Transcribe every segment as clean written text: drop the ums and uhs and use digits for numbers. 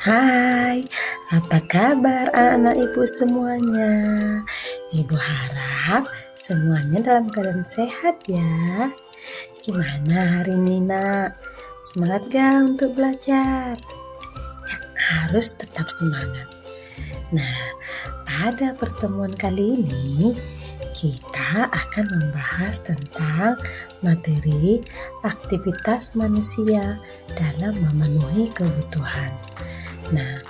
Hai, apa kabar anak-anak ibu semuanya? Ibu harap semuanya dalam keadaan sehat ya. Gimana hari ini nak? Semangat gak untuk belajar? Ya, harus tetap semangat. Nah, pada pertemuan kali ini kita akan membahas tentang materi aktivitas manusia dalam memenuhi kebutuhan. Nah,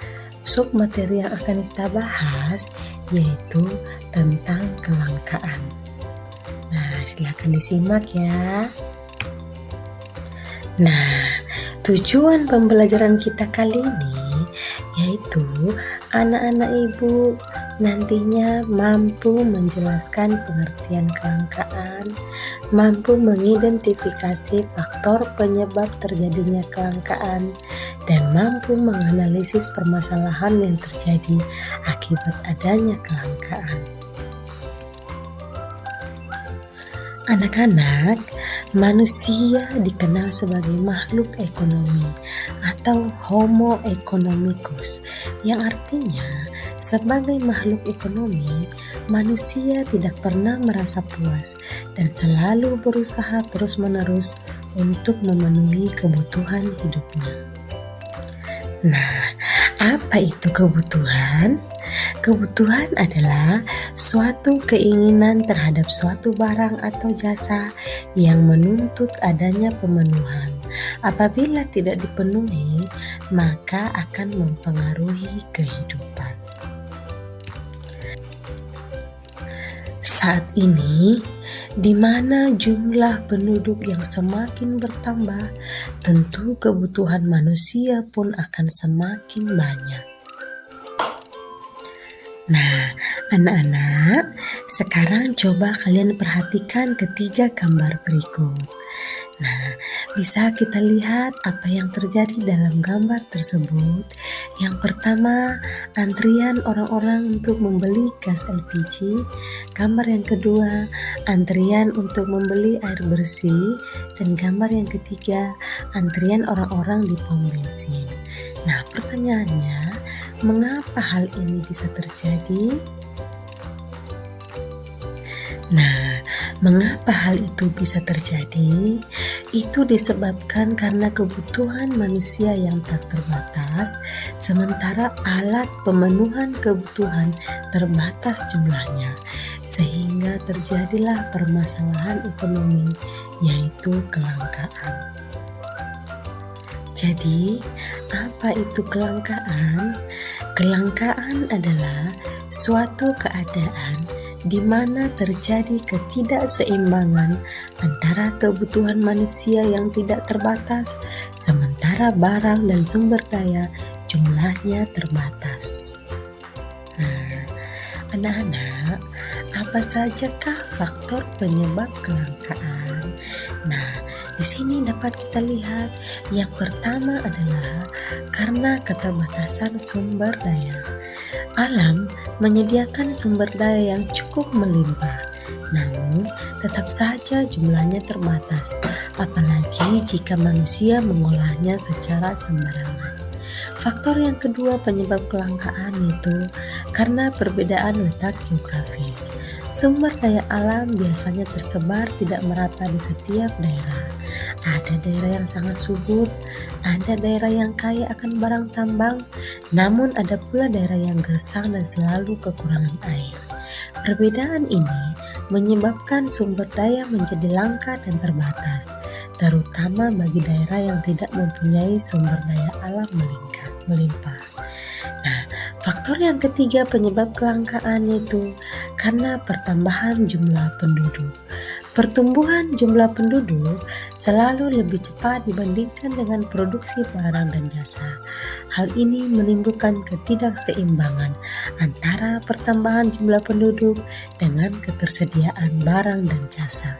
sub materi yang akan kita bahas yaitu tentang kelangkaan. Nah, silakan disimak ya. Nah, tujuan pembelajaran kita kali ini yaitu anak-anak ibu nantinya mampu menjelaskan pengertian kelangkaan, mampu mengidentifikasi faktor penyebab terjadinya kelangkaan, dan mampu menganalisis permasalahan yang terjadi akibat adanya kelangkaan. Anak-anak, manusia dikenal sebagai makhluk ekonomi atau Homo economicus, yang artinya sebagai makhluk ekonomi, manusia tidak pernah merasa puas dan selalu berusaha terus-menerus untuk memenuhi kebutuhan hidupnya. Nah, apa itu kebutuhan? Kebutuhan adalah suatu keinginan terhadap suatu barang atau jasa yang menuntut adanya pemenuhan. Apabila tidak dipenuhi, maka akan mempengaruhi kehidupan. Saat ini, di mana jumlah penduduk yang semakin bertambah, tentu kebutuhan manusia pun akan semakin banyak. Nah, anak-anak, sekarang coba kalian perhatikan ketiga gambar berikut. Nah, bisa kita lihat apa yang terjadi dalam gambar tersebut. Yang pertama, antrian orang-orang untuk membeli gas LPG. Gambar yang kedua, antrian untuk membeli air bersih. Dan gambar yang ketiga, antrian orang-orang di pom bensin. Nah, pertanyaannya, mengapa hal ini bisa terjadi? Nah, mengapa hal itu bisa terjadi? Itu disebabkan karena kebutuhan manusia yang tak terbatas, sementara alat pemenuhan kebutuhan terbatas jumlahnya, sehingga terjadilah permasalahan ekonomi, yaitu kelangkaan. Jadi, apa itu kelangkaan? Kelangkaan adalah suatu keadaan di mana terjadi ketidakseimbangan antara kebutuhan manusia yang tidak terbatas, sementara barang dan sumber daya jumlahnya terbatas. Nah, anak-anak, apa sajakah faktor penyebab kelangkaan? Nah, di sini dapat kita lihat yang pertama adalah karena keterbatasan sumber daya. Alam menyediakan sumber daya yang cukup melimpah, namun tetap saja jumlahnya terbatas, apalagi jika manusia mengolahnya secara sembarangan. Faktor yang kedua penyebab kelangkaan itu karena perbedaan letak geografis. Sumber daya alam biasanya tersebar tidak merata di setiap daerah. Ada daerah yang sangat subur, ada daerah yang kaya akan barang tambang, namun ada pula daerah yang gersang dan selalu kekurangan air. Perbedaan ini menyebabkan sumber daya menjadi langka dan terbatas, terutama bagi daerah yang tidak mempunyai sumber daya alam melimpah. Nah, faktor yang ketiga penyebab kelangkaan itu karena pertambahan jumlah penduduk. Pertumbuhan jumlah penduduk selalu lebih cepat dibandingkan dengan produksi barang dan jasa. Hal ini menimbulkan ketidakseimbangan antara pertambahan jumlah penduduk dengan ketersediaan barang dan jasa.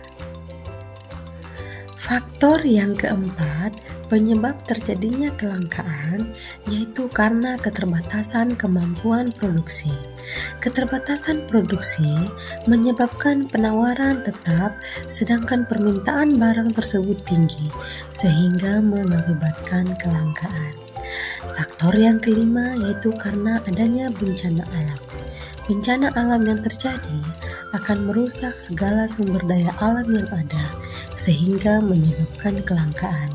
Faktor yang keempat penyebab terjadinya kelangkaan yaitu karena keterbatasan kemampuan produksi. Keterbatasan produksi menyebabkan penawaran tetap sedangkan permintaan barang tersebut tinggi sehingga mengakibatkan kelangkaan. Faktor yang kelima yaitu karena adanya bencana alam. Bencana alam yang terjadi akan merusak segala sumber daya alam yang ada, sehingga menyebabkan kelangkaan.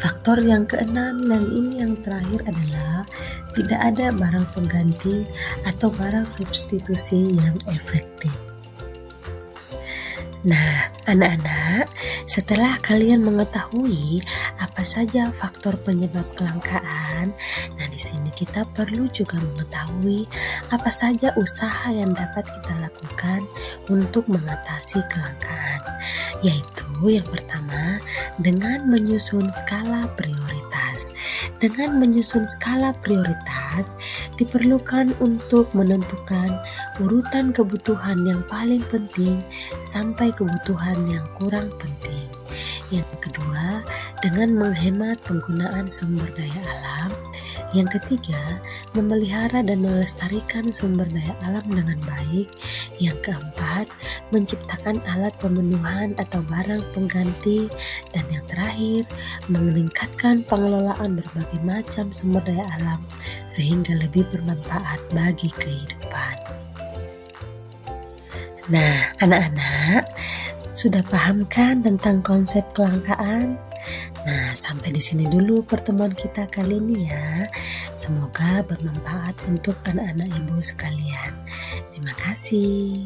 Faktor yang keenam dan ini yang terakhir adalah tidak ada barang pengganti atau barang substitusi yang efektif. Nah, anak-anak, setelah kalian mengetahui apa saja faktor penyebab kelangkaan, nah di sini kita perlu juga mengetahui apa saja usaha yang dapat kita lakukan untuk mengatasi kelangkaan, yaitu yang pertama dengan menyusun skala prioritas. Dengan menyusun skala prioritas diperlukan untuk menentukan urutan kebutuhan yang paling penting sampai kebutuhan yang kurang penting. Yang kedua, dengan menghemat penggunaan sumber daya alam. Yang ketiga, memelihara dan melestarikan sumber daya alam dengan baik. Yang keempat, menciptakan alat pemenuhan atau barang pengganti. Dan yang terakhir, meningkatkan pengelolaan berbagai macam sumber daya alam sehingga lebih bermanfaat bagi kehidupan. Nah, anak-anak, sudah paham kan tentang konsep kelangkaan? Nah, sampai di sini dulu pertemuan kita kali ini ya. Semoga bermanfaat untuk anak-anak ibu sekalian. Terima kasih.